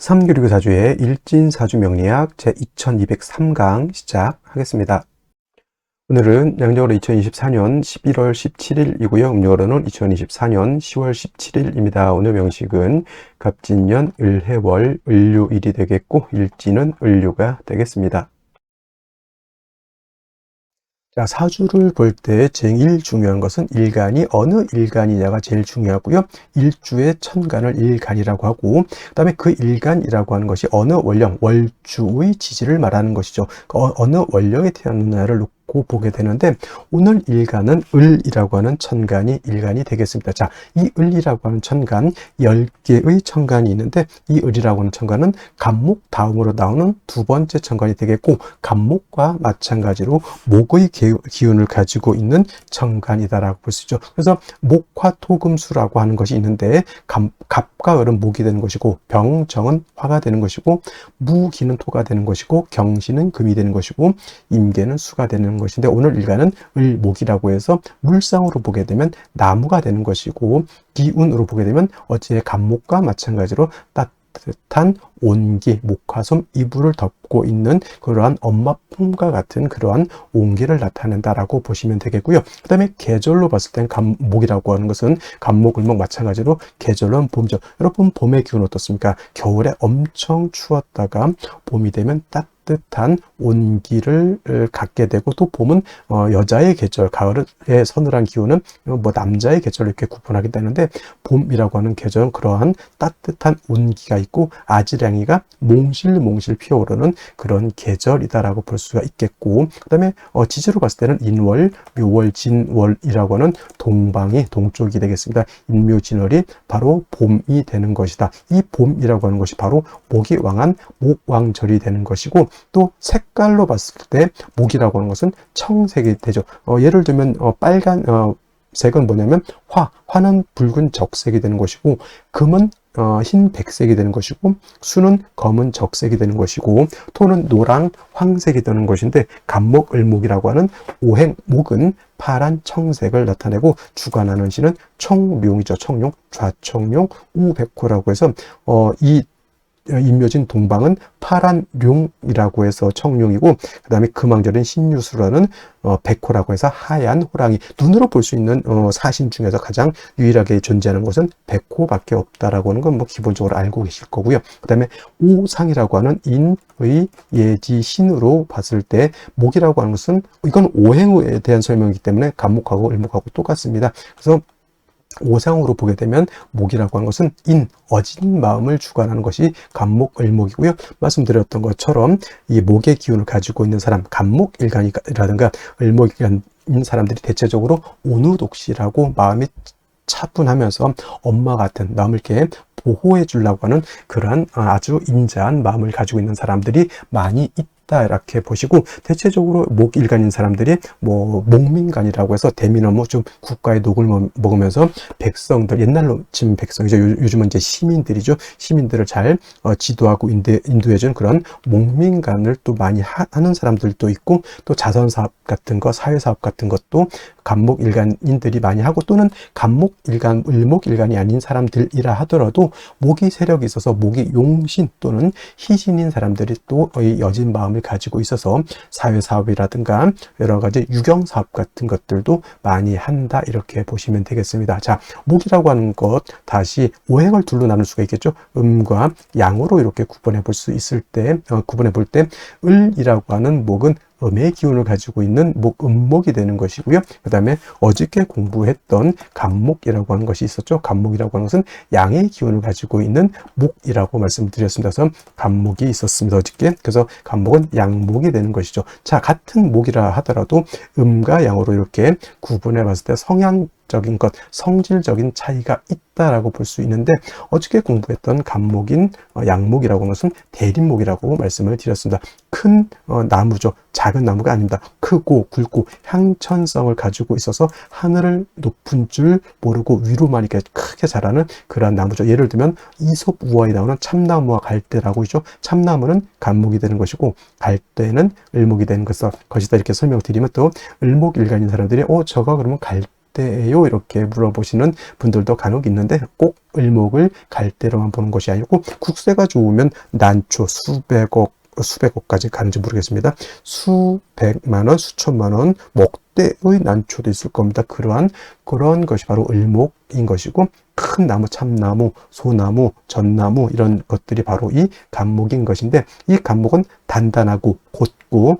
삼교리고 사주의 일진사주 명리학 제2203강 시작하겠습니다. 오늘은 양력으로 2024년 11월 17일이고요. 음력으로는 2024년 10월 17일입니다. 오늘 명식은 갑진년 을해월 을류일이 되겠고 일진은 을류가 되겠습니다. 자, 사주를 볼 때 제일 중요한 것은 일간이 어느 일간이냐가 제일 중요하고요. 일주의 천간을 일간이라고 하고, 그 다음에 그 일간이라고 하는 것이 어느 월령, 월주의 지지를 말하는 것이죠. 어느 월령에 태어났느냐를 놓고 보게 되는데, 오늘 일간은 을이라고 하는 천간이 일간이 되겠습니다. 자, 이 을이라고 하는 천간, 10개의 천간이 있는데, 이 을이라고 하는 천간은 간목 다음으로 나오는 두 번째 천간이 되겠고, 간목과 마찬가지로 목의 기운을 가지고 있는 천간이다라고 볼 수 있죠. 그래서 목화토금수라고 하는 것이 있는데, 갑과 을은 목이 되는 것이고, 병정은 화가 되는 것이고, 무기는 토가 되는 것이고, 경신은 금이 되는 것이고, 임계는 수가 되는 것인데, 오늘 일간은 을목이라고 해서 물상으로 보게 되면 나무가 되는 것이고, 기운으로 보게 되면 어찌 간목과 마찬가지로 따뜻한 온기, 목화솜, 이불을 덮고 있는 그러한 엄마 품과 같은 그러한 온기를 나타낸다라고 보시면 되겠고요. 그 다음에 계절로 봤을 땐 간목이라고 하는 것은 간목, 을목 마찬가지로 계절은 봄이죠. 여러분 봄의 기운 어떻습니까? 겨울에 엄청 추웠다가 봄이 되면 따뜻한 온기를 갖게 되고, 또 봄은 여자의 계절, 가을의 서늘한 기운은 남자의 계절로 이렇게 구분하게 되는데, 봄이라고 하는 계절은 그러한 따뜻한 온기가 있고 아지랑이가 몽실몽실 피어오르는 그런 계절이다라고 볼 수가 있겠고, 그 다음에 지지로 봤을 때는 인월, 묘월, 진월이라고 하는 동방이 동쪽이 되겠습니다. 인묘진월이 바로 봄이 되는 것이다. 이 봄이라고 하는 것이 바로 목이 왕한 목왕절이 되는 것이고, 또 색깔로 봤을 때 목이라고 하는 것은 청색이 되죠. 예를 들면 빨간 색은 뭐냐면 화는 붉은 적색이 되는 것이고, 금은 흰 백색이 되는 것이고, 수는 검은 적색이 되는 것이고, 토는 노랑 황색이 되는 것인데, 간목 을목이라고 하는 오행목은 파란 청색을 나타내고, 주관하는 신은 청룡이죠. 청룡, 좌청룡, 우백호라고 해서 이 인묘진 동방은 파란 룡이라고 해서 청룡이고, 그 다음에 금왕절인 신유수라는 백호라고 해서 하얀 호랑이. 눈으로 볼 수 있는 사신 중에서 가장 유일하게 존재하는 것은 백호밖에 없다라고 하는 건 기본적으로 알고 계실 거고요. 그 다음에 오상이라고 하는 인의 예지 신으로 봤을 때 목이라고 하는 것은, 이건 오행에 대한 설명이기 때문에 간목하고 을목하고 똑같습니다. 그래서 오상으로 보게 되면 목이라고 하는 것은 어진 마음을 주관하는 것이 간목, 을목이고요. 말씀드렸던 것처럼 이 목의 기운을 가지고 있는 사람, 간목 일간이라든가 을목 일간인 사람들이 대체적으로 온우독실하고 마음이 차분하면서 엄마 같은, 남을 이렇게 보호해 주려고 하는 그러한 아주 인자한 마음을 가지고 있는 사람들이 많이 있다, 이렇게 보시고, 대체적으로 목일간인 사람들이 목민간이라고 해서 대미나무 좀 국가의 녹을 먹으면서 백성들, 옛날로 치면 백성이죠. 요즘은 이제 시민들이죠. 시민들을 잘 지도하고 인도해준 그런 목민간을 또 많이 하는 사람들도 있고, 또 자선사업 같은 거, 사회사업 같은 것도 간목 일간인들이 많이 하고, 또는 간목 일간, 을목 일간이 아닌 사람들이라 하더라도 목이 세력이 있어서 목이 용신 또는 희신인 사람들이 또 여진 마음을 가지고 있어서 사회사업이라든가 여러 가지 유경사업 같은 것들도 많이 한다, 이렇게 보시면 되겠습니다. 자, 목이라고 하는 것 다시 오행을 둘로 나눌 수가 있겠죠. 음과 양으로 이렇게 구분해 볼 수 있을 때, 구분해 볼 때 을이라고 하는 목은 음의 기운을 가지고 있는 음목이 되는 것이고요. 그 다음에 어저께 공부했던 간목이라고 하는 것이 있었죠. 간목이라고 하는 것은 양의 기운을 가지고 있는 목이라고 말씀드렸습니다. 그래서 간목이 있었습니다, 어저께. 그래서 간목은 양목이 되는 것이죠. 자, 같은 목이라 하더라도 음과 양으로 이렇게 구분해 봤을 때 성향적인 것, 성질적인 차이가 있다라고 볼 수 있는데, 어저께 공부했던 간목인 양목이라고 하는 것은 대립목이라고 말씀을 드렸습니다. 큰 나무죠. 작은 나무가 아닙니다. 크고 굵고 향천성을 가지고 있어서 하늘을 높은 줄 모르고 위로만 이렇게 크게 자라는 그러한 나무죠. 예를 들면 이솝 우화에 나오는 참나무와 갈대라고 있죠. 참나무는 간목이 되는 것이고, 갈대는 을목이 되는 것이다, 이렇게 설명을 드리면, 또 을목 일간인 사람들이 저거 그러면 갈대 때예요? 이렇게 물어보시는 분들도 간혹 있는데 꼭 을목을 갈대로만 보는 것이 아니고 국세가 좋으면 난초 수백억까지 가는지 모르겠습니다. 수백만 원, 수천만 원, 목대의 난초도 있을 겁니다. 그런 것이 바로 을목인 것이고, 큰 나무, 참나무, 소나무, 전나무 이런 것들이 바로 이 간목인 것인데, 이 간목은 단단하고 곧고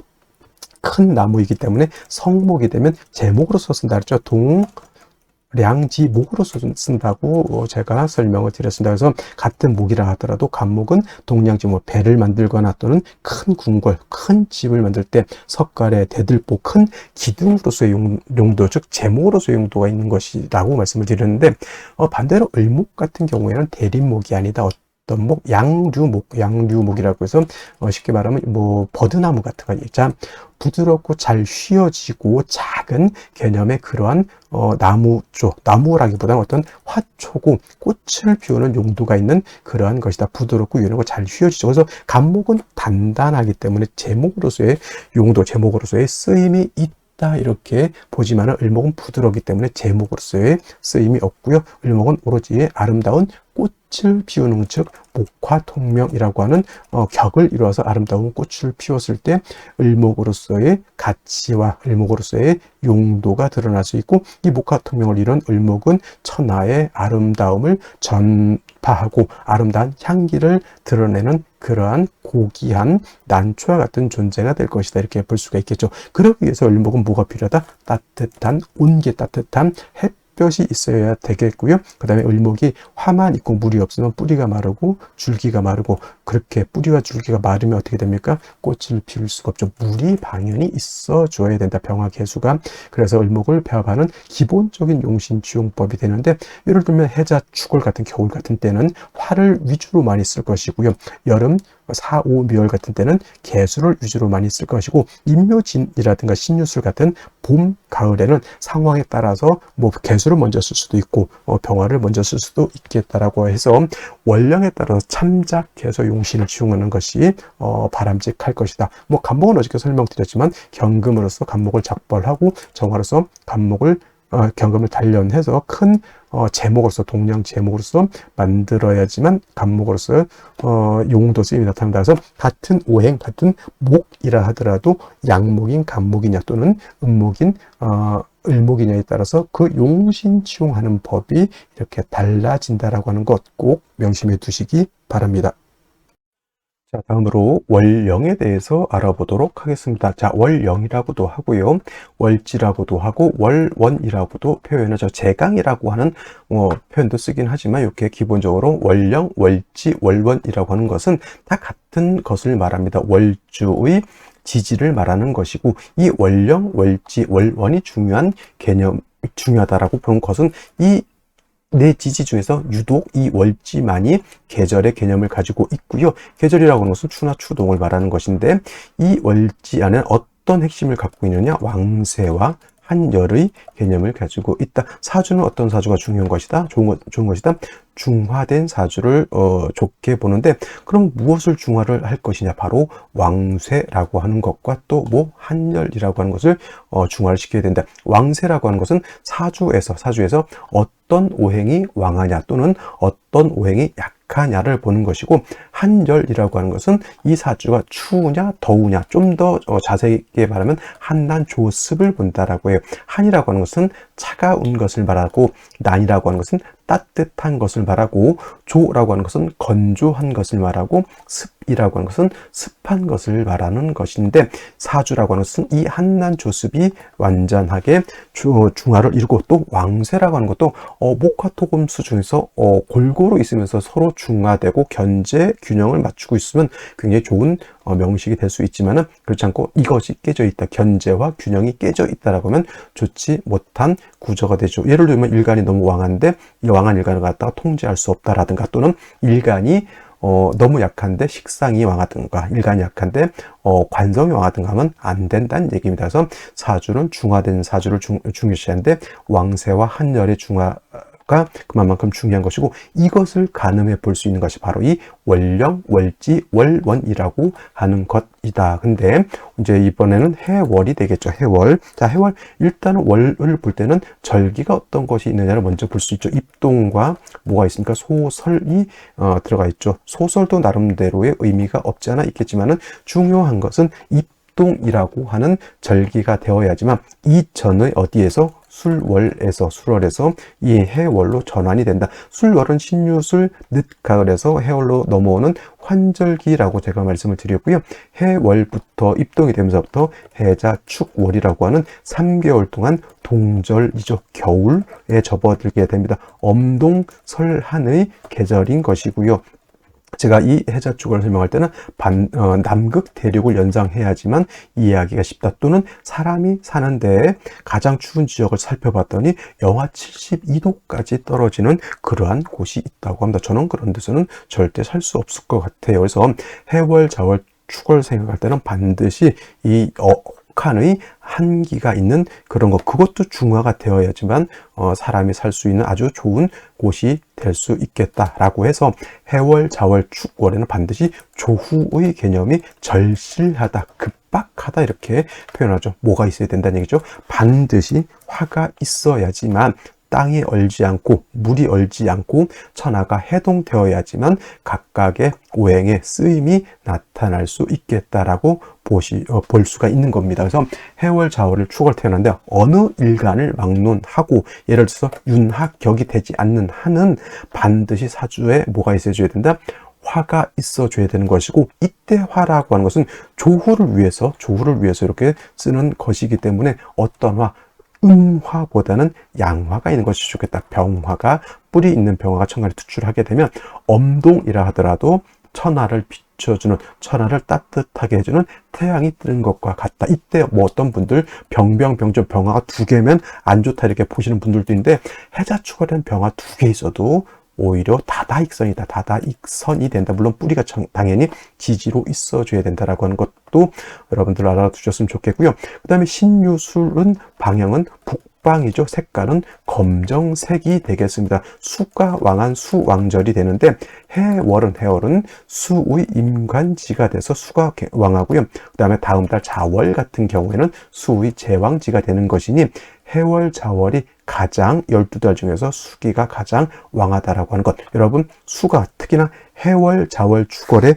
큰 나무이기 때문에 성목이 되면 제목으로서 쓴다 그랬죠. 량지목으로서 쓴다고 제가 설명을 드렸습니다. 그래서 같은 목이라 하더라도 간목은 동량지, 배를 만들거나 또는 큰 궁궐, 큰 집을 만들 때 석가래, 대들보, 큰 기둥으로서의 용도, 즉 제목으로서의 용도가 있는 것이라고 말씀을 드렸는데, 반대로 을목 같은 경우에는 대립목이 아니다. 어떤 목, 양류목이라고 해서 쉽게 말하면 버드나무 같은 거 있죠. 부드럽고 잘 휘어지고 작은 개념의 그러한 나무라기보다는 어떤 화초고 꽃을 피우는 용도가 있는 그러한 것이다. 부드럽고 유연하고 잘 휘어지죠. 그래서 간목은 단단하기 때문에 제목으로서의 용도, 제목으로서의 쓰임이 있다. 이렇게 보지만은 을목은 부드럽기 때문에 제목으로서의 쓰임이 없고요. 을목은 오로지 아름다운 꽃을 피우는, 즉 목화통명이라고 하는 격을 이루어서 아름다운 꽃을 피웠을 때 을목으로서의 가치와 을목으로서의 용도가 드러날 수 있고, 이 목화통명을 이룬 을목은 천하의 아름다움을 전파하고 아름다운 향기를 드러내는 그러한 고귀한 난초와 같은 존재가 될 것이다. 이렇게 볼 수가 있겠죠. 그러기 위해서 을목은 뭐가 필요하다? 따뜻한, 온기 따뜻한 햇볕이 있어야 되겠고요. 그 다음에 을목이 화만 있고 물이 없으면 뿌리가 마르고 줄기가 마르고, 그렇게 뿌리와 줄기가 마르면 어떻게 됩니까? 꽃을 피울 수가 없죠. 물이 당연히 있어 줘야 된다. 병화개수가. 그래서 을목을 배합하는 기본적인 용신지용법이 되는데, 예를 들면 해자, 축월 같은 겨울 같은 때는 화를 위주로 많이 쓸 것이고요. 여름, 사오미월 같은 때는 개수를 위주로 많이 쓸 것이고, 임묘진이라든가 신유술 같은 봄, 가을에는 상황에 따라서 개수를 먼저 쓸 수도 있고 병화를 먼저 쓸 수도 있겠다라고 해서 원령에 따라서 참작, 개수, 용신을 지용하는 것이 바람직할 것이다. 간목은 어저께 설명드렸지만 경금으로서 간목을 작벌하고 정화로서 간목을 경금을 단련해서 큰 제목으로서, 동량 제목으로서 만들어야지만 간목으로서 용도 쓰임이 나타난다. 그래서 같은 오행, 같은 목이라 하더라도 양목인 간목이냐 또는 음목인 을목이냐에 따라서 그 용신치용하는 법이 이렇게 달라진다라고 하는 것 꼭 명심해 두시기 바랍니다. 자, 다음으로 월령에 대해서 알아보도록 하겠습니다. 자, 월령이라고도 하고요, 월지라고도 하고, 월원이라고도 표현하죠. 제강이라고 하는 표현도 쓰긴 하지만, 이렇게 기본적으로 월령, 월지, 월원이라고 하는 것은 다 같은 것을 말합니다. 월주의 지지를 말하는 것이고, 이 월령, 월지, 월원이 중요하다라고 보는 것은 이 네 지지 중에서 유독 이 월지만이 계절의 개념을 가지고 있고요. 계절이라고 하는 것은 추나 추동을 말하는 것인데, 이 월지 안에 어떤 핵심을 갖고 있느냐? 왕세와 한열의 개념을 가지고 있다. 사주는 어떤 사주가 중요한 것이다? 좋은 것이다. 중화된 사주를 좋게 보는데, 그럼 무엇을 중화를 할 것이냐? 바로 왕쇠라고 하는 것과 또 한열이라고 하는 것을 중화를 시켜야 된다. 왕쇠라고 하는 것은 사주에서 어떤 오행이 왕하냐 또는 어떤 오행이 약하냐를 보는 것이고, 한열이라고 하는 것은 이 사주가 추우냐 더우냐, 좀 더 자세하게 말하면 한난 조습을 본다라고 해요. 한이라고 하는 것은 차가운 것을 말하고, 난이라고 하는 것은 따뜻한 것을 말하고, 조라고 하는 것은 건조한 것을 말하고, 습이라고 하는 것은 습한 것을 말하는 것인데, 사주라고 하는 것은 이 한난 조습이 완전하게 중화를 이루고, 또 왕쇠라고 하는 것도 목화토금수 중에서 골고루 있으면서 서로 중화되고 견제 균형을 맞추고 있으면 굉장히 좋은 명식이 될 수 있지만은, 그렇지 않고 이것이 깨져 있다, 견제와 균형이 깨져 있다라고 하면 좋지 못한 구조가 되죠. 예를 들면 일간이 너무 왕한데 이 왕한 일간을 갖다가 통제할 수 없다라든가, 또는 일간이 너무 약한데 식상이 왕하든가, 일간이 약한데 관성이 왕하든가 하면 안 된다는 얘기입니다. 그래서 사주는 중화된 사주를 중요시하는데, 왕세와 한열의 중화가 수가 그만큼 중요한 것이고, 이것을 가늠해 볼 수 있는 것이 바로 이 월령, 월지, 월원이라고 하는 것이다. 근데 이제 이번에는 해월이 되겠죠. 해월. 자, 해월. 일단은 월을 볼 때는 절기가 어떤 것이 있느냐를 먼저 볼 수 있죠. 입동과 뭐가 있습니까? 소설이 들어가 있죠. 소설도 나름대로의 의미가 없지 않아 있겠지만은 중요한 것은 입동이라고 하는 절기가 되어야지만 이전의 어디에서 술월에서 이 해월로 전환이 된다. 술월은 신유술 늦가을에서 해월로 넘어오는 환절기라고 제가 말씀을 드렸고요. 해월부터 입동이 되면서부터 해자 축월이라고 하는 3개월 동안 동절이죠. 겨울에 접어들게 됩니다. 엄동설한의 계절인 것이고요. 제가 이 해자축을 설명할 때는 남극 대륙을 연상해야지만 이해하기가 쉽다. 또는 사람이 사는데 가장 추운 지역을 살펴봤더니 영하 72도까지 떨어지는 그러한 곳이 있다고 합니다. 저는 그런 데서는 절대 살 수 없을 것 같아요. 그래서 해월, 자월, 축을 생각할 때는 반드시 이 극한의 한기가 있는 그런 것, 그것도 중화가 되어야지만 사람이 살 수 있는 아주 좋은 곳이 될 수 있겠다라고 해서 해월, 자월, 축월에는 반드시 조후의 개념이 절실하다, 급박하다 이렇게 표현하죠. 뭐가 있어야 된다는 얘기죠. 반드시 화가 있어야지만 땅이 얼지 않고 물이 얼지 않고 천하가 해동되어야지만 각각의 오행의 쓰임이 나타날 수 있겠다라고 볼 수가 있는 겁니다. 그래서 해월, 자월을 축을 태어났는데 어느 일간을 막론하고, 예를 들어서 윤학격이 되지 않는 한은 반드시 사주에 뭐가 있어줘야 된다? 화가 있어줘야 되는 것이고, 이때 화라고 하는 것은 조후를 위해서 이렇게 쓰는 것이기 때문에 어떤 화, 음화보다는 양화가 있는 것이 좋겠다. 병화가, 뿌리 있는 병화가 천간에 투출하게 되면 엄동이라 하더라도 천하를 비춰주는, 천하를 따뜻하게 해주는 태양이 뜨는 것과 같다. 이때 뭐 어떤 분들 병정 병화가 2개면 안 좋다 이렇게 보시는 분들도 있는데, 해자축에 된 병화 2개 있어도 오히려 다다익선이다. 다다익선이 된다. 물론 뿌리가 당연히 지지로 있어줘야 된다라고 하는 것도 여러분들 알아두셨으면 좋겠고요. 그 다음에 신유술은 방향은 북방이죠. 색깔은 검정색이 되겠습니다. 수가 왕한 수왕절이 되는데, 해월은 수의 임관지가 돼서 수가 왕하고요. 그 다음에 다음 달 자월 같은 경우에는 수의 제왕지가 되는 것이니, 해월, 자월이 가장 12달 중에서 수기가 가장 왕하다라고 하는 것. 여러분, 수가 특히나 해월, 자월, 축월에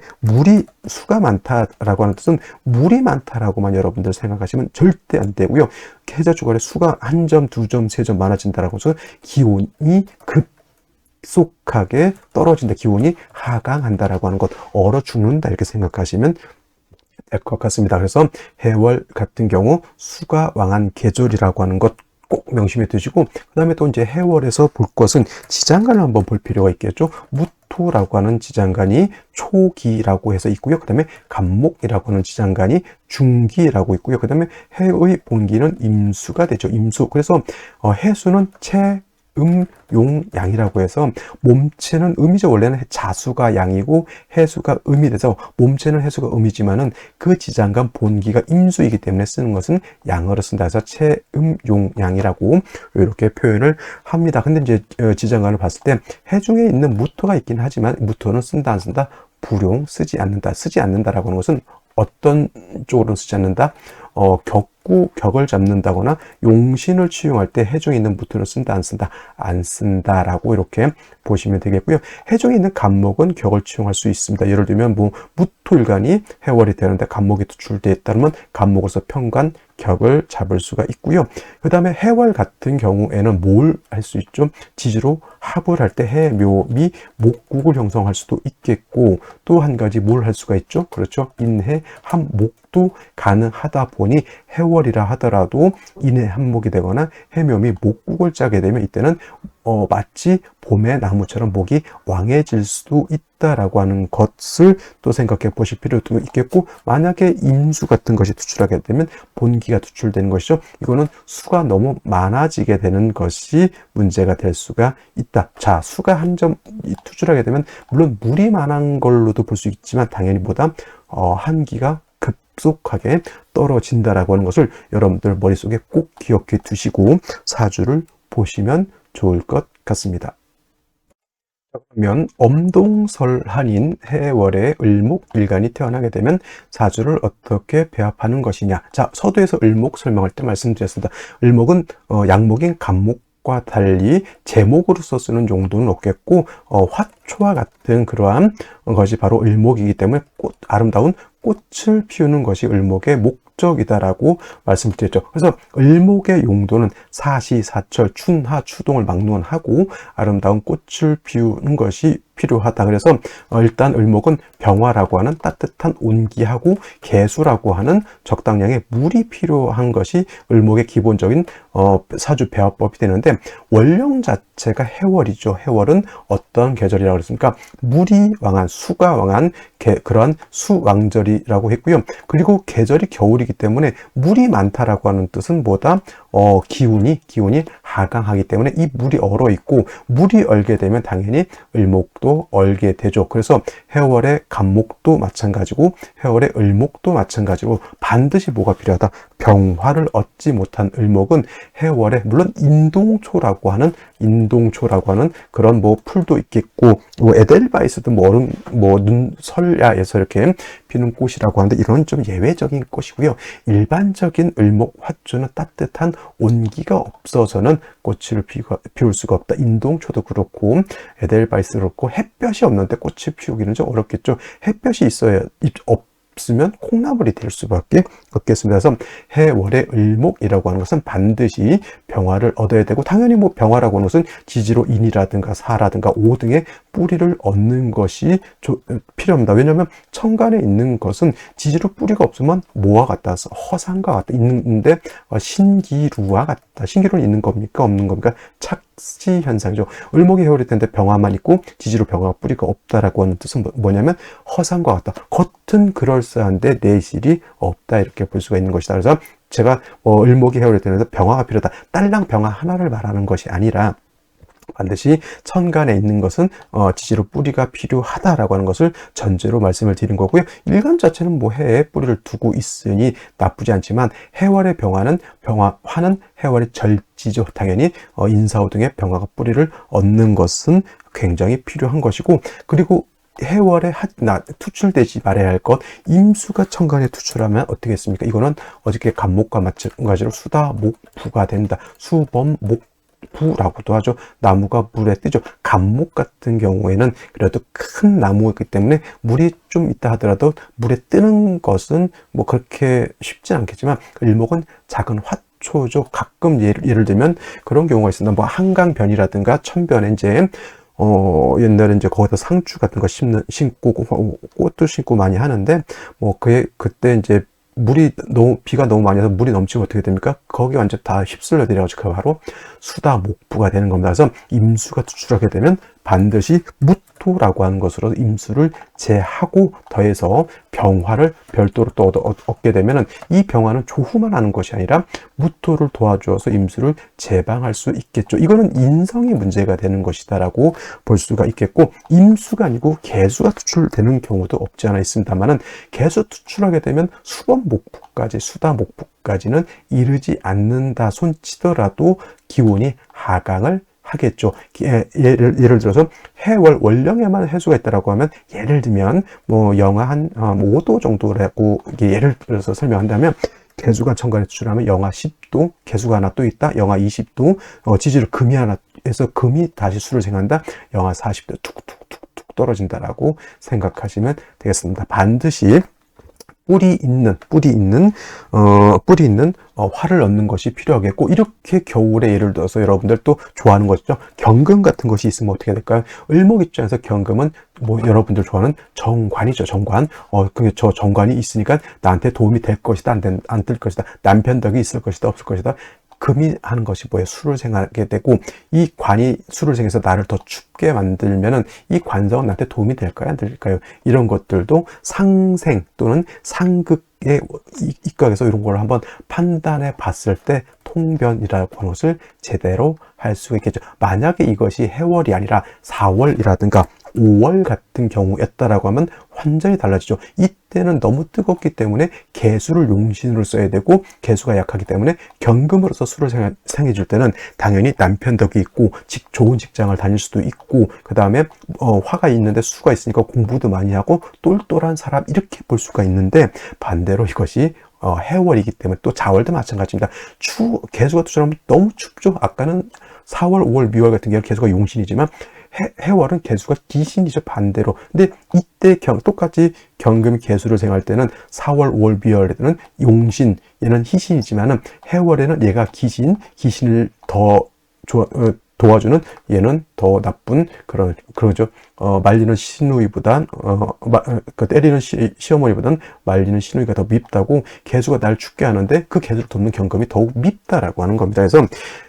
수가 많다라고 하는 뜻은 물이 많다라고만 여러분들 생각하시면 절대 안 되고요. 해자, 축월에 수가 1점, 2점, 3점 많아진다라고 해서 기온이 급속하게 떨어진다, 기온이 하강한다라고 하는 것, 얼어 죽는다 이렇게 생각하시면 될 것 같습니다. 그래서 해월 같은 경우 수가 왕한 계절이라고 하는 것 꼭 명심해 두시고, 그 다음에 또 이제 해월에서 볼 것은 지장간을 한번 볼 필요가 있겠죠. 무토라고 하는 지장간이 초기라고 해서 있고요. 그 다음에 간목이라고 하는 지장간이 중기라고 있고요. 그 다음에 해의 본기는 임수가 되죠. 임수. 그래서 해수는 용, 양이라고 해서 몸체는 음이죠. 원래는 자수가 양이고 해수가 음이 돼서 몸체는 해수가 음이지만은 그 지장간 본기가 임수이기 때문에 쓰는 것은 양어로 쓴다 해서 용, 양이라고 이렇게 표현을 합니다. 근데 이제 지장간을 봤을 때 해중에 있는 무토가 있긴 하지만 무토는 쓴다 안 쓴다? 불용, 쓰지 않는다라고 하는 것은 어떤 쪽으로는 쓰지 않는다? 격을 잡는다거나 용신을 치용할 때 해중에 있는 무토를 쓴다 안 쓴다? 안 쓴다라고 이렇게 보시면 되겠고요. 해중에 있는 간목은 격을 치용할 수 있습니다. 예를 들면 뭐 무토일간이 해월이 되는데 간목이 투출되어 있다면 간목으로서 편관, 격을 잡을 수가 있고요. 그 다음에 해월 같은 경우에는 뭘 할 수 있죠? 지지로 합을 할 때 해, 묘, 미, 목국을 형성할 수도 있겠고, 또 한 가지 뭘 할 수가 있죠? 그렇죠. 인해, 함, 목도 가능하다 보니 해월이라 하더라도 인해 한목이 되거나 해묘미 목국을 짜게 되면 이때는 마치 봄의 나무처럼 목이 왕해질 수도 있다라고 하는 것을 또 생각해 보실 필요도 있겠고, 만약에 임수 같은 것이 투출하게 되면 본기가 투출되는 것이죠. 이거는 수가 너무 많아지게 되는 것이 문제가 될 수가 있다. 자, 수가 한 점 투출하게 되면 물론 물이 많은 걸로도 볼 수 있지만 당연히 보다 한기가 급속하게 떨어진다라고 하는 것을 여러분들 머릿속에 꼭 기억해 두시고 사주를 보시면 좋을 것 같습니다. 그러면 엄동설한인 해월에 을목일간이 태어나게 되면 사주를 어떻게 배합하는 것이냐. 자, 서두에서 을목 설명할 때 말씀드렸습니다. 을목은 양목인 간목과 달리 제목으로서 쓰는 용도는 없겠고 화초와 같은 그러한 것이 바로 을목이기 때문에 아름다운 꽃을 피우는 것이 을목의 목적이다라고 말씀드렸죠. 그래서 을목의 용도는 사시, 사철, 춘하, 추동을 막론하고 아름다운 꽃을 피우는 것이 필요하다. 그래서 일단 을목은 병화라고 하는 따뜻한 온기하고 개수라고 하는 적당량의 물이 필요한 것이 을목의 기본적인 사주 배합법이 되는데, 원령 자체가 해월이죠. 해월은 어떤 계절이라고 그랬습니까? 물이 왕한, 수가 왕한 그러한 수왕절이라고 했고요. 그리고 계절이 겨울이기 때문에 물이 많다라고 하는 뜻은 뭐다? 기운이 하강하기 때문에 이 물이 얼어 있고, 물이 얼게 되면 당연히 을목도 얼게 되죠. 그래서 해월의 간목도 마찬가지고 해월의 을목도 마찬가지로 반드시 뭐가 필요하다? 병화를 얻지 못한 을목은 해월에, 물론 인동초라고 하는 그런 뭐 풀도 있겠고, 뭐 에델바이스도 눈설야에서 이렇게 피는 꽃이라고 하는데, 이런 좀 예외적인 꽃이고요. 일반적인 을목 화초는 따뜻한 온기가 없어서는 꽃을 피울 수가 없다. 인동초도 그렇고 에델바이스도 그렇고 햇볕이 없는데 꽃을 피우기는 좀 어렵겠죠. 햇볕이 없으면 콩나물이 될 수밖에 없겠습니다. 그래서 해월의 을목이라고 하는 것은 반드시 병화를 얻어야 되고, 당연히 뭐 병화라고 하는 것은 지지로 인이라든가 사라든가 오 등의 뿌리를 얻는 것이 필요합니다. 왜냐하면 천간에 있는 것은 지지로 뿌리가 없으면 뭐와 같다? 허상과 같다. 있는데 신기루와 같다. 신기루는 있는 겁니까? 없는 겁니까? 착시 현상이죠. 을목이 해월일 텐데 병화만 있고 지지로 병화가 뿌리가 없다라고 하는 뜻은 뭐냐면 허상과 같다. 겉은 그럴싸한데 내실이 없다, 이렇게 볼 수가 있는 것이다. 그래서 제가 을목이 해월일 때는 병화가 필요하다, 딸랑 병화 하나를 말하는 것이 아니라 반드시 천간에 있는 것은 지지로 뿌리가 필요하다라고 하는 것을 전제로 말씀을 드린 거고요. 일간 자체는 뭐 해에 뿌리를 두고 있으니 나쁘지 않지만, 해월의 병화는 해월의 절지죠. 당연히 인사호 등의 병화가 뿌리를 얻는 것은 굉장히 필요한 것이고, 그리고 해월에 투출되지 말아야 할 것, 임수가 천간에 투출하면 어떻게 했습니까? 이거는 어저께 간목과 마찬가지로 수다 목부가 된다. 수범 목부라고도 하죠. 나무가 물에 뜨죠. 간목 같은 경우에는 그래도 큰 나무이기 때문에 물이 좀 있다 하더라도 물에 뜨는 것은 뭐 그렇게 쉽지 않겠지만, 을목은 작은 화초죠. 가끔 예를 들면 그런 경우가 있습니다. 뭐 한강변이라든가 천변에 이제 옛날에 이제 거기다 상추 같은 거 심고 꽃도 심고 많이 하는데, 뭐 그때 이제 비가 너무 많이 와서 물이 넘치면 어떻게 됩니까? 거기 완전 다 휩쓸려 내려가지고 그 바로 수다 목부가 되는 겁니다. 그래서 임수가 투출하게 되면 반드시 무토라고 하는 것으로 임수를 제하고 더해서 병화를 별도로 또 얻게 되면, 이 병화는 조후만 하는 것이 아니라 무토를 도와주어서 임수를 제방할 수 있겠죠. 이거는 인성이 문제가 되는 것이다라고 볼 수가 있겠고, 임수가 아니고 개수가 투출되는 경우도 없지 않아 있습니다만은, 개수 투출하게 되면 수다 목부까지는 이르지 않는다 손치더라도 기온이 하강을 하겠죠. 예를 들어서 해월 원령에만 해수가 있다라고 하면, 예를 들면 뭐 영하 한 5도 정도라고 예를 들어서 설명한다면, 개수가 천간에 투출하면 영하 10도, 개수가 하나 또 있다, 영하 20도, 지지로 금이 하나 해서 금이 다시 수를 생한다, 영하 40도 툭툭툭툭 떨어진다라고 생각하시면 되겠습니다. 반드시 뿌리 있는 화를 얻는 것이 필요하겠고, 이렇게 겨울에 예를 들어서 여러분들 또 좋아하는 것이죠. 견금 같은 것이 있으면 어떻게 될까요? 을목 입장에서 견금은 뭐 여러분들 좋아하는 정관이죠. 정관. 저 정관이 있으니까 나한테 도움이 될 것이다, 안 될 것이다, 남편 덕이 있을 것이다, 없을 것이다. 금이 하는 것이 뭐예요? 수를 생하게 되고, 이 관이 수를 생해서 나를 더 춥게 만들면은 이 관성은 나한테 도움이 될까요? 안 될까요? 이런 것들도 상생 또는 상극에 입각해서 이런 걸 한번 판단해 봤을 때 통변이라고 하는 것을 제대로 할 수가 있겠죠. 만약에 이것이 해월이 아니라 4월이라든가 5월 같은 경우였다라고 하면 완전히 달라지죠. 이때는 너무 뜨겁기 때문에 개수를 용신으로 써야 되고 개수가 약하기 때문에 경금으로서 수를 생해 줄 때는 당연히 남편 덕이 있고 좋은 직장을 다닐 수도 있고 그 다음에 화가 있는데 수가 있으니까 공부도 많이 하고 똘똘한 사람 이렇게 볼 수가 있는데 반대로 이것이 해월이기 때문에 또 자월도 마찬가지입니다. 개수가 투처럼 너무 춥죠. 아까는 4월, 5월, 미월 같은 경우는 개수가 용신이지만 해월은 개수가 기신이죠. 반대로. 근데 이때 똑같이 경금 개수를 생할 때는 4월, 5월, 미월에는 용신, 얘는 희신이지만은 해월에는 얘가 기신을 더 도와주는 얘는 더 나쁜 그러죠. 말리는 시누이보단 때리는 시어머니보단 말리는 시누이가 더 밉다고 개수가 날 춥게 하는데 그 개수를 돕는 경금이 더욱 밉다라고 하는 겁니다. 그래서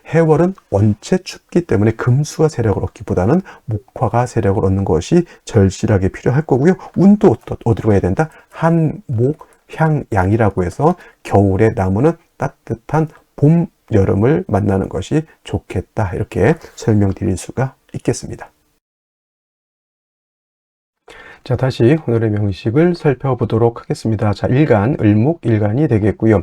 해월은 원체 춥기 때문에 금수가 세력을 얻기보다는 목화가 세력을 얻는 것이 절실하게 필요할 거고요. 운도 어디로 가야 된다? 한목 향양이라고 해서 겨울에 나무는 따뜻한 봄 여름을 만나는 것이 좋겠다 이렇게 설명드릴 수가 있겠습니다. 자, 다시 오늘의 명식을 살펴보도록 하겠습니다. 자, 일간, 을목일간이 되겠고요.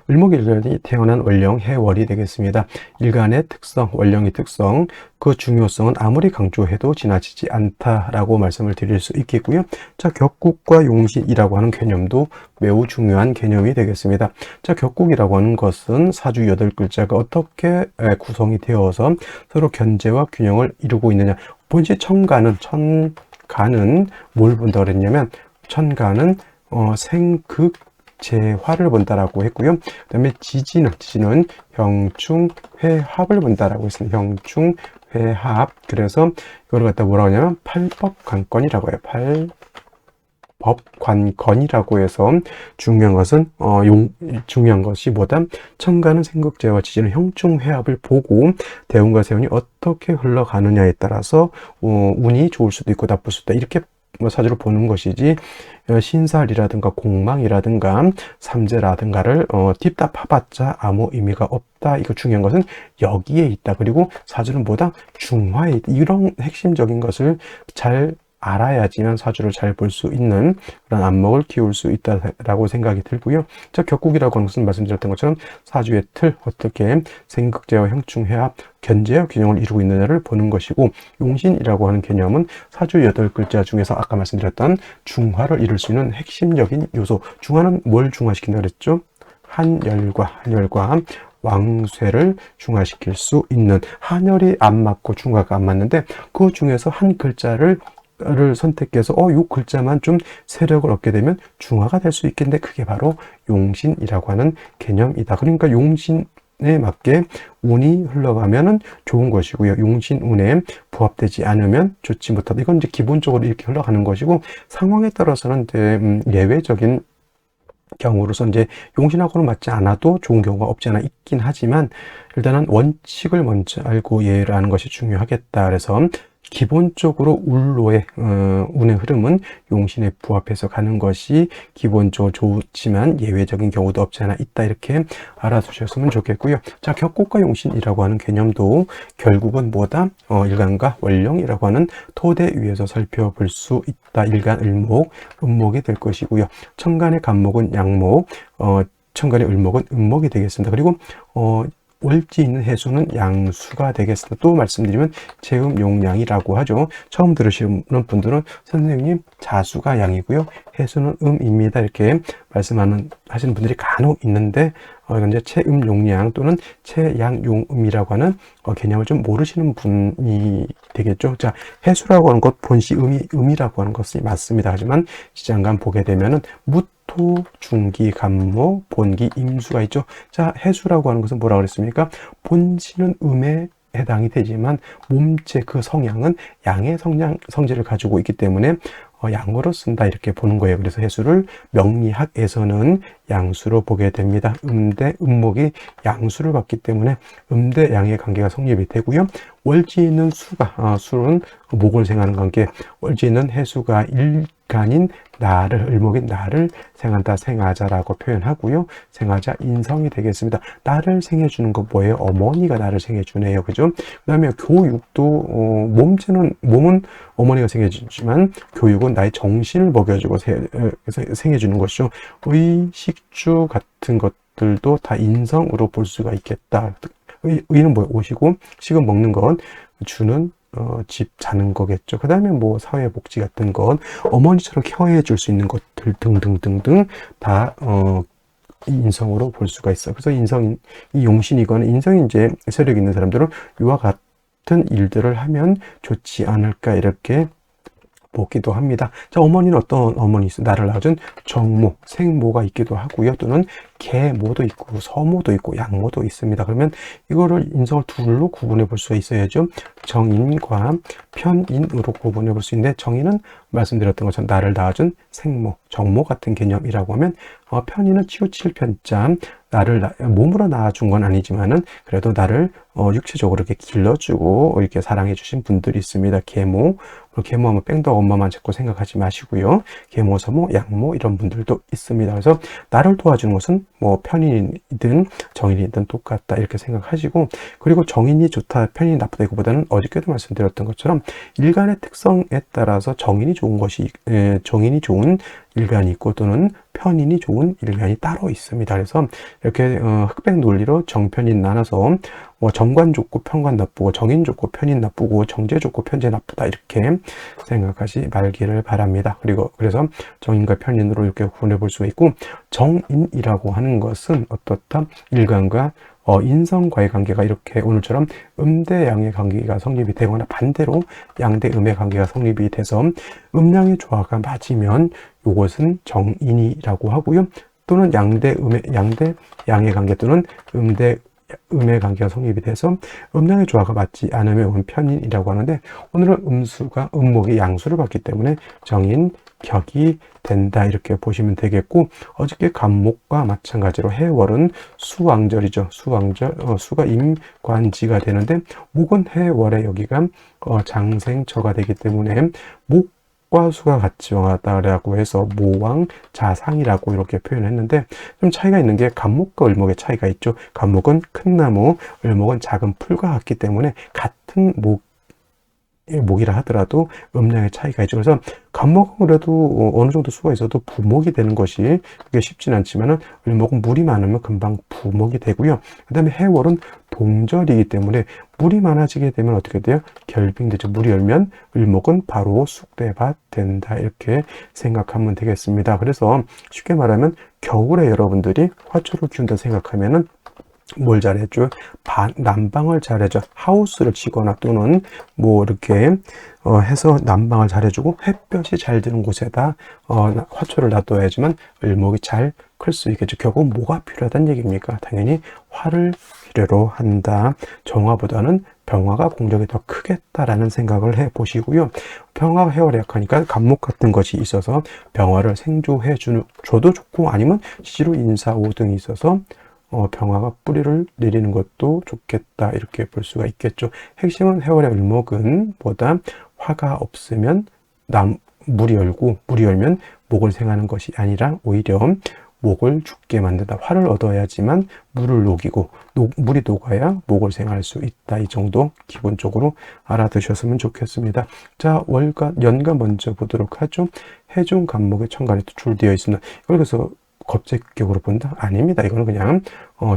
을목일간이 태어난 월령 해월이 되겠습니다. 일간의 특성, 월령의 특성, 그 중요성은 아무리 강조해도 지나치지 않다라고 말씀을 드릴 수 있겠고요. 자, 격국과 용신이라고 하는 개념도 매우 중요한 개념이 되겠습니다. 자, 격국이라고 하는 것은 사주 8글자가 어떻게 구성이 되어서 서로 견제와 균형을 이루고 있느냐. 본시 천간은 뭘 본다 그랬냐면 천간은 생극재화를 본다라고 했고요. 그 다음에 지지는 형충회합을 본다라고 했습니다. 형충회합. 그래서 이걸 갖다 뭐라고 하냐면 팔법관건이라고 해요. 팔법관건이라고 해서 중요한 것이 뭐다? 천간은 생극재와 지지는 형충회합을 보고 대운과 세운이 어떻게 흘러가느냐에 따라서 운이 좋을 수도 있고 나쁠 수도 있다. 이렇게 사주를 보는 것이지 신살이라든가 공망이라든가 삼재라든가를 딥다 파봤자 아무 의미가 없다. 이거 중요한 것은 여기에 있다. 그리고 사주는 뭐다? 중화에 있다. 이런 핵심적인 것을 잘 알아야지만 사주를 잘 볼 수 있는 그런 안목을 키울 수 있다라고 생각이 들고요. 자, 격국이라고 하는 것은 말씀드렸던 것처럼 사주의 틀, 어떻게 생극재와 형충회합, 견제와 균형을 이루고 있느냐를 보는 것이고, 용신이라고 하는 개념은 사주 8글자 중에서 아까 말씀드렸던 중화를 이룰 수 있는 핵심적인 요소. 중화는 뭘 중화시킨다 그랬죠? 한열과 왕쇠를 중화시킬 수 있는, 한열이 안 맞고 중화가 안 맞는데 그 중에서 한 글자를 선택해서 요 글자만 좀 세력을 얻게 되면 중화가 될 수 있겠는데 그게 바로 용신이라고 하는 개념이다. 그러니까 용신에 맞게 운이 흘러가면은 좋은 것이고요. 용신운에 부합되지 않으면 좋지 못하다. 이건 이제 기본적으로 이렇게 흘러가는 것이고, 상황에 따라서는 예외적인 경우로서 이제 용신하고는 맞지 않아도 좋은 경우가 없지 않아 있긴 하지만, 일단은 원칙을 먼저 알고 예를 하는 것이 중요하겠다. 그래서 기본적으로 운의 흐름은 용신에 부합해서 가는 것이 기본적으로 좋지만 예외적인 경우도 없지 않아 있다. 이렇게 알아두셨으면 좋겠고요. 자, 격국과 용신이라고 하는 개념도 결국은 뭐다? 일간과 월령이라고 하는 토대 위에서 살펴볼 수 있다. 일간, 을목, 음목이 될 것이고요. 천간의 간목은 양목, 천간의 을목은 음목이 되겠습니다. 그리고 월지 있는 해수는 양수가 되겠습니다. 또 말씀드리면 재음용량이라고 하죠. 처음 들으시는 분들은 선생님 자수가 양이고요, 해수는 음입니다. 이렇게 하시는 분들이 간혹 있는데, 이건 이제 체음용량 또는 체양용음이라고 하는 개념을 좀 모르시는 분이 되겠죠. 자, 해수라고 하는 것 본시 음이라고 하는 것이 맞습니다. 하지만 시장간 보게 되면은 토, 중기, 간목, 본기, 임수가 있죠. 자, 해수라고 하는 것은 뭐라고 그랬습니까? 본시는 음에 해당이 되지만 몸체 그 성향은 양의 성질을 가지고 있기 때문에 양으로 쓴다 이렇게 보는 거예요. 그래서 해수를 명리학에서는 양수로 보게 됩니다. 음대 음목이 양수를 받기 때문에 음대 양의 관계가 성립이 되고요. 월지는 수는 목을 생하는 관계, 월지는 해수가 일간인 나를, 을목인 나를 생한다, 생하자라고 표현하고요. 생하자 인성이 되겠습니다. 나를 생해주는 거 뭐예요? 어머니가 나를 생해주네요. 그죠? 그 다음에 교육도, 몸은 어머니가 생해주지만 교육은 나의 정신을 먹여주고 생해주는 것이죠. 의식주 같은 것들도 다 인성으로 볼 수가 있겠다. 의는 뭐 옷이고, 식은 먹는 건, 주는 집 자는 거겠죠. 그 다음에 뭐 사회복지 같은 건 어머니처럼 케어해 줄 수 있는 것들 등등등등 다 인성으로 볼 수가 있어요. 그래서 인성이 용신이거나 인성이 이제 세력 있는 사람들은 이와 같은 일들을 하면 좋지 않을까 이렇게 보기도 합니다. 자, 어머니는 어떤 어머니 있어요? 나를 낳아준 정모, 생모가 있기도 하고요. 또는 계모도 있고 서모도 있고 양모도 있습니다. 그러면 이거를 인성을 둘로 구분해 볼 수가 있어야죠. 정인과 편인으로 구분해 볼 수 있는데, 정인은 말씀드렸던 것처럼 나를 낳아준 생모, 정모 같은 개념이라고 하면, 편인은 치우칠 편자, 나를 몸으로 낳아준 건 아니지만은 그래도 나를 육체적으로 이렇게 길러주고 이렇게 사랑해 주신 분들이 있습니다. 계모, 계모하면 뺑덕 엄마만 자꾸 생각하지 마시고요. 계모, 서모, 양모 이런 분들도 있습니다. 그래서 나를 도와주는 것은 뭐 편인이든 정인이든 똑같다 이렇게 생각하시고, 그리고 정인이 좋다, 편인이 나쁘다 이거보다는 어저께도 말씀드렸던 것처럼 일간의 특성에 따라서 정인이 좋은 일간이 있고 또는 편인이 좋은 일간이 따로 있습니다. 그래서 이렇게 흑백 논리로 정편인 나눠서 정관 좋고 편관 나쁘고, 정인 좋고 편인 나쁘고, 정제 좋고 편제 나쁘다 이렇게 생각하지 말기를 바랍니다. 그래서 정인과 편인으로 이렇게 구분해 볼 수가 있고, 정인이라고 하는 것은 어떻다? 일간과 인성과의 관계가 이렇게 오늘처럼 음대 양의 관계가 성립이 되거나 반대로 양대 음의 관계가 성립이 돼서 음양의 조화가 맞으면 이것은 정인이라고 하고요. 또는 양대 양의 관계 또는 음대 음의 관계가 성립이 돼서 음양의 조화가 맞지 않으면 편인이라고 하는데, 오늘은 음수가 음목이 양수를 받기 때문에 정인 격이 된다 이렇게 보시면 되겠고, 어저께 간목과 마찬가지로 해월은 수왕절이죠. 수왕절, 수가 임관지가 되는데 목은 해월에 여기가 장생처가 되기 때문에 목과 수가 같이 왕하다라고 해서 모왕자상이라고 이렇게 표현했는데, 좀 차이가 있는 게 간목과 을목의 차이가 있죠. 간목은 큰 나무, 을목은 작은 풀과 같기 때문에 같은 목이라 하더라도 음량의 차이가 있죠. 그래서 간목은 그래도 어느 정도 수가 있어도 부목이 되는 것이 그게 쉽진 않지만은, 을목은 물이 많으면 금방 부목이 되고요. 그 다음에 해월은 동절이기 때문에 물이 많아지게 되면 어떻게 돼요? 결빙되죠. 물이 열면 을목은 바로 쑥대밭 된다 이렇게 생각하면 되겠습니다. 그래서 쉽게 말하면 겨울에 여러분들이 화초를 키운다 생각하면은 뭘 잘해줘? 난방을 잘해줘. 하우스를 치거나 또는 뭐 이렇게 해서 난방을 잘해주고 햇볕이 잘 드는 곳에다 화초를 놔둬야지만 을목이 잘 클 수 있겠죠. 결국 뭐가 필요하다는 얘기입니까? 당연히 화를 필요로 한다. 정화보다는 병화가 공적이 더 크겠다라는 생각을 해보시고요. 병화가 해월에 약하니까 간목 같은 것이 있어서 병화를 생조해 줘도 좋고, 아니면 시지로 인사 5등이 있어서 병화가 뿌리를 내리는 것도 좋겠다 이렇게 볼 수가 있겠죠. 핵심은 해월의 을목은 보다 화가 없으면 물이 열면 목을 생하는 것이 아니라 오히려 목을 죽게 만든다. 화를 얻어야지만 물을 녹이고 물이 녹아야 목을 생할 수 있다. 이 정도 기본적으로 알아두셨으면 좋겠습니다. 자, 연간 먼저 보도록 하죠. 해중 간목의 천간에 투출되어 있습니다. 이걸 그래서 겁재격으로 본다? 아닙니다. 이거는 그냥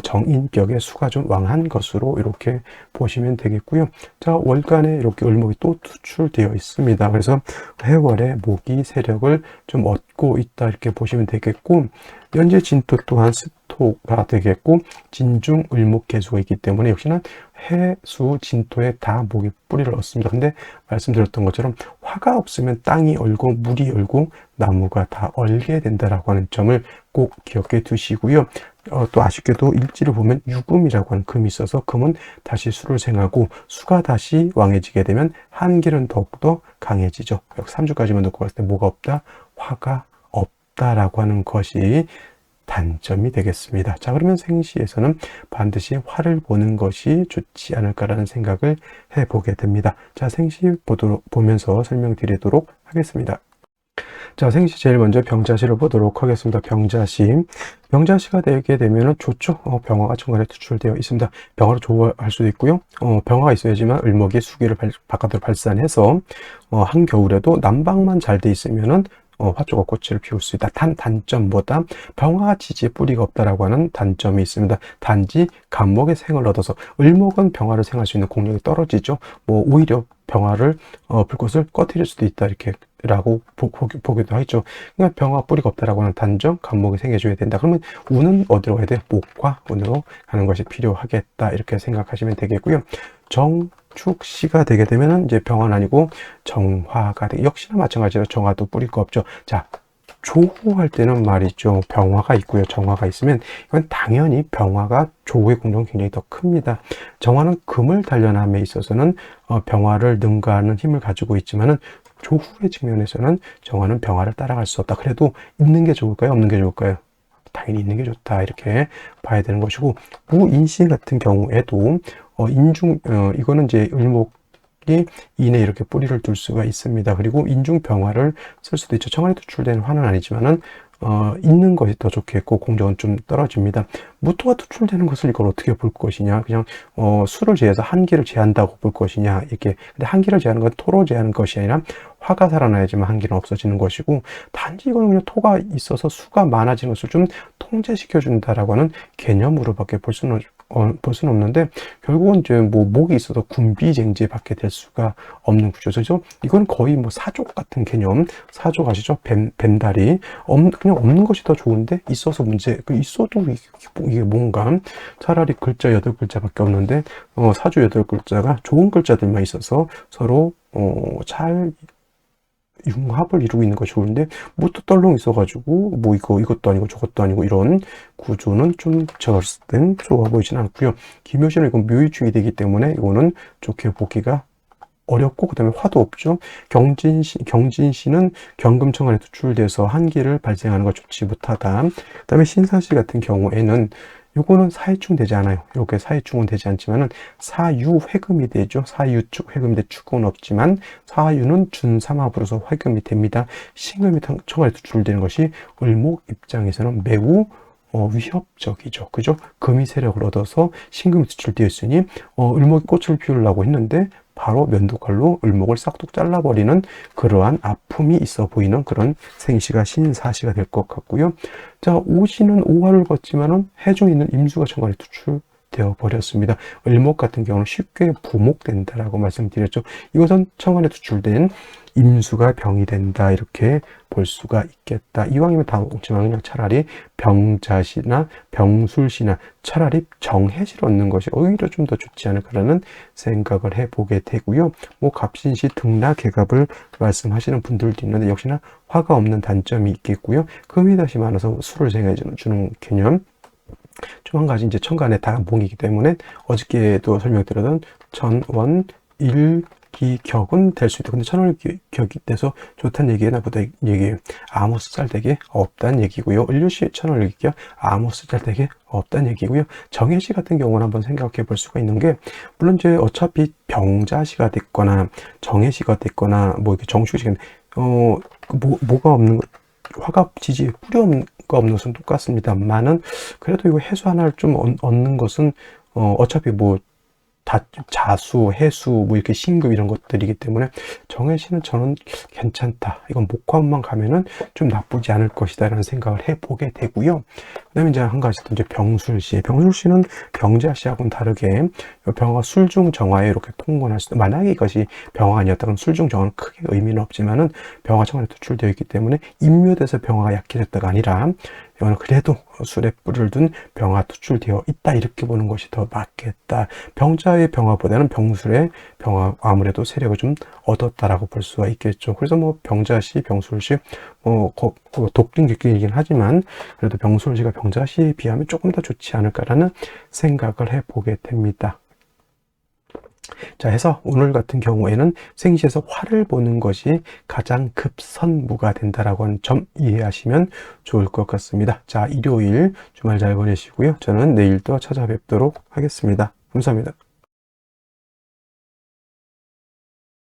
정인격의 수가 좀 왕한 것으로 이렇게 보시면 되겠고요. 자, 월간에 이렇게 을목이 또 투출되어 있습니다. 그래서 해월에 목이 세력을 좀 얻고 있다 이렇게 보시면 되겠고, 연재 진토 또한 스토가 되겠고, 진중 을목 개수가 있기 때문에 역시나 해수 진토에 다 목이 뿌리를 얻습니다. 근데 말씀드렸던 것처럼 화가 없으면 땅이 얼고 물이 얼고 나무가 다 얼게 된다라고 하는 점을 꼭 기억해 두시고요. 또 아쉽게도 일지를 보면 유금이라고 하는 금이 있어서 금은 다시 수를 생하고, 수가 다시 왕해지게 되면 한길은 더욱더 강해지죠. 3주까지만 놓고 봤을 때 뭐가 없다? 화가 없다라고 하는 것이 단점이 되겠습니다. 자, 그러면 생시에서는 반드시 화를 보는 것이 좋지 않을까라는 생각을 해보게 됩니다. 자, 생시 보면서 설명드리도록 하겠습니다. 자, 생시 제일 먼저 병자시를 보도록 하겠습니다. 병자시. 병자시가 되게 되면은 좋죠. 병화가 천간에 투출되어 있습니다. 병화로 좋아할 수도 있고요. 병화가 있어야지만 을목이 수기를 바깥으로 발산해서 한겨울에도 난방만 잘 돼 있으면은 화초가 꽃을 피울 수 있다. 단점보다 병화가 지지에 뿌리가 없다라고 하는 단점이 있습니다. 단지 간목의 생을 얻어서 을목은 병화를 생할 수 있는 공력이 떨어지죠. 뭐 오히려 병화를 불꽃을 꺼뜨릴 수도 있다 이렇게 라고 보기도 하죠. 그러니까 병화 뿌리가 없다라고 하는 단점, 간목이 생겨줘야 된다. 그러면 운은 어디로 가야 돼? 목과 운으로 가는 것이 필요하겠다 이렇게 생각하시면 되겠고요. 정축시가 되게 되면은 이제 병화는 아니고 정화가 되게 역시나 마찬가지로 정화도 뿌리가 없죠. 자, 조후할 때는 말이죠. 병화가 있고요. 정화가 있으면 이건 당연히 병화가 조후의 공력은 굉장히 더 큽니다. 정화는 금을 단련함에 있어서는 병화를 능가하는 힘을 가지고 있지만은 조후의 측면에서는 정화는 병화를 따라갈 수 없다. 그래도 있는 게 좋을까요? 없는 게 좋을까요? 당연히 있는 게 좋다. 이렇게 봐야 되는 것이고, 무인신 같은 경우에도 이거는 이제 을목이 인에 이렇게 뿌리를 둘 수가 있습니다. 그리고 인중병화를 쓸 수도 있죠. 청간에 투출되는 화는 아니지만은 있는 것이 더 좋겠고 공정은 좀 떨어집니다. 무토가 투출되는 것을 이걸 어떻게 볼 것이냐, 그냥 수를 제해서 한기를 제한다고 볼 것이냐, 이렇게. 근데 한기를 제하는 건 토로 제하는 것이 아니라 화가 살아나야지만 한기는 없어지는 것이고, 단지 이거는 그냥 토가 있어서 수가 많아지는 것을 좀 통제시켜 준다라고 하는 개념으로밖에 볼 수는 없는데, 결국은 이제 뭐 목이 있어도 군비쟁제밖에 될 수가 없는 구조죠. 그래서 이건 거의 뭐 사족 같은 개념, 사족 아시죠? 뱀다리. 그냥 없는 것이 더 좋은데 있어서 문제. 있어도 이게 뭔가 차라리 글자 8글자밖에 없는데 사주 8글자가 좋은 글자들만 있어서 서로 잘 융합을 이루고 있는 것이 좋은데, 무토 떨렁 있어가지고 뭐 이것도 아니고 저것도 아니고 이런 구조는 좀 제가 봤을 땐 좋아 보이진 않고요. 기묘시는 이건 묘일축이 되기 때문에 이거는 좋게 보기가 어렵고, 그 다음에 화도 없죠. 경진시는 경금천간에 투출돼서 한기를 발생하는 것 좋지 못하다. 그 다음에 신사시 같은 경우에는 요거는 사해충 되지 않아요. 이렇게 사해충은 되지 않지만은 사유회금이 되죠. 사유축 회금인데 축은 없지만 사유는 준삼합으로서 회금이 됩니다. 신금이 천간에 투출되는 것이 을목 입장에서는 매우 위협적이죠. 그죠? 금이 세력을 얻어서 신금이 투출되어 있으니 을목이 꽃을 피우려고 했는데 바로 면도칼로 을목을 싹둑 잘라버리는 그러한 아픔이 있어 보이는 그런 생시가 신사시가 될 것 같고요. 자, 오시는 오화를 걷지만은 해중에 있는 임수가 천간에 투출되어 버렸습니다. 을목 같은 경우는 쉽게 부목된다라고 말씀드렸죠. 이것은 천간에 투출된 임수가 병이 된다 이렇게 볼 수가 있겠다. 이왕이면 다 먹지만 그냥 차라리 병자시나 병술시나 차라리 정해시를 얻는 것이 오히려 좀 더 좋지 않을까라는 생각을 해보게 되고요. 뭐 갑신시 등락 개갑을 말씀하시는 분들도 있는데 역시나 화가 없는 단점이 있겠고요. 금이 다시 많아서 수를 생해주는 개념. 좀 한 가지 이제 천간에 다 몽이기 때문에 어저께도 설명드렸던 천원 일기격은 될 수 있다. 근데 천월격이 돼서 좋다는 얘기에 나보다 얘기예요. 아무 쓰잘데기 없다는 얘기고요. 을류시 천월일기격 아무 쓰잘데기 없다는 얘기고요. 정해시 같은 경우는 한번 생각해 볼 수가 있는 게, 물론 이제 어차피 병자시가 됐거나 정해시가 됐거나 뭐 이렇게 정축시가 뭐가 없는 화가 지지에 뿌리 없는 것은 똑같습니다만은 그래도 이거 해수 하나를 좀 얻는 것은 어차피 뭐 자수, 해수, 뭐 이렇게 신금 이런 것들이기 때문에 정해시는 저는 괜찮다. 이건 목화운만 가면은 좀 나쁘지 않을 것이다 라는 생각을 해보게 되고요. 그 다음에 이제 한 가지 또 이제 병술시. 병술시는 병자시하고는 다르게 병화가 술중정화에 이렇게 통곤할 수도, 만약에 이것이 병화가 아니었다면 술중정화는 크게 의미는 없지만은 병화가 천간에 투출되어 있기 때문에 인묘돼서 병화가 약해졌다가 아니라 이거는 그래도 술에 뿔을 둔 병화 투출되어 있다 이렇게 보는 것이 더 맞겠다. 병자의 병화보다는 병술의 병화 아무래도 세력을 좀 얻었다라고 볼 수가 있겠죠. 그래서 뭐 병자시, 병술시 독등격이긴 하지만 그래도 병술시가 병자시에 비하면 조금 더 좋지 않을까라는 생각을 해보게 됩니다. 자, 해서 오늘 같은 경우에는 생시에서 화를 보는 것이 가장 급선무가 된다라고 하는 점 이해하시면 좋을 것 같습니다. 자, 일요일 주말 잘 보내시고요. 저는 내일 또 찾아뵙도록 하겠습니다. 감사합니다.